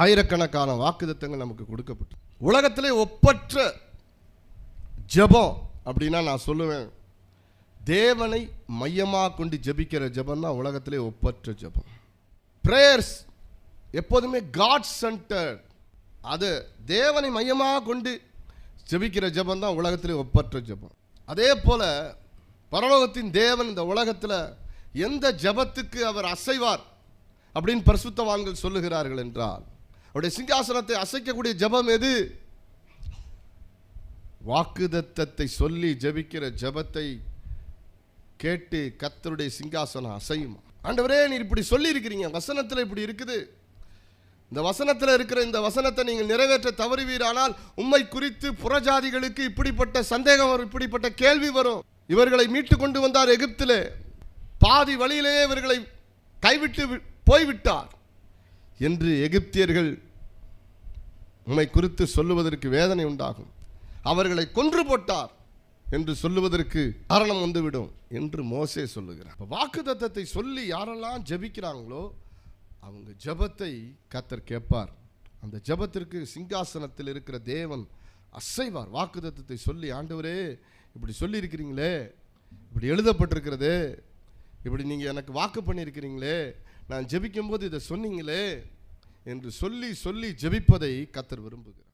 ஆயிரக்கணக்கான வாக்குத்தத்தங்கள் நமக்கு கொடுக்கப்பட்டு, உலகத்திலே ஒப்பற்ற ஜெபம் அப்படின்னா நான் சொல்லுவேன், தேவனை மையமாக கொண்டு ஜெபிக்கிற ஜெபம் தான் உலகத்திலே ஒப்பற்ற ஜெபம். பிரேயர்ஸ் எப்போதுமே காட் சென்டர்ட், அது தேவனை மையமாக கொண்டு ஜெபிக்கிற ஜெபம் தான் உலகத்திலே ஒப்பற்ற ஜெபம். அதே போல பரலோகத்தின் தேவன் இந்த உலகத்தில் எந்த ஜெபத்துக்கு அவர் அசைவார் அப்படின்னு பரிசுத்தவான்கள் சொல்லுகிறார்கள் என்றால், அவருடைய சிங்காசனத்தை அசைக்கக்கூடிய ஜெபம் எது? வாக்குத்தத்தத்தை சொல்லி ஜெபிக்கிற ஜெபத்தை கேட்டு கர்த்தருடைய சிங்காசனம் அசையும். ஆண்டவரே, நீர் இப்படி சொல்லி இருக்கிறீங்க, வசனத்தில் இப்படி இருக்குது, இந்த வசனத்தில் இருக்கிற இந்த வசனத்தை நீங்கள் நிறைவேற்ற தவறுவீரானால் உம்மை குறித்து புறஜாதிகளுக்கு இப்படிப்பட்ட சந்தேகம் வரும், இப்படிப்பட்ட கேள்வி வரும். இவர்களை மீட்டு கொண்டு வந்தார் எகிப்திலே, பாதி வழியிலேயே இவர்களை கைவிட்டு போய்விட்டார் என்று எகிப்தியர்கள் உம்மை குறித்து சொல்லுவதற்கு வேதனை உண்டாகும். அவர்களை கொன்று போட்டார் என்று சொல்லுவதற்கு காரணம் வந்துவிடும் என்று மோசே சொல்லுகிறார். வாக்குத்தத்தத்தை சொல்லி யாரெல்லாம் ஜெபிக்கிறாங்களோ அவங்க ஜெபத்தை கர்த்தர் கேட்பார். அந்த ஜெபத்திற்கு சிங்காசனத்தில் இருக்கிற தேவன் அசைவார். வாக்குத்தத்தத்தை சொல்லி, ஆண்டவரே இப்படி சொல்லி இருக்கிறீங்களே, இப்படி எழுதப்பட்டிருக்கிறதே, இப்படி நீங்கள் எனக்கு வாக்கு பண்ணியிருக்கிறீங்களே, நான் ஜெபிக்கும் போது இதை சொன்னீங்களே என்று சொல்லி சொல்லி ஜெபிப்பதை கர்த்தர் விரும்புகிறார்.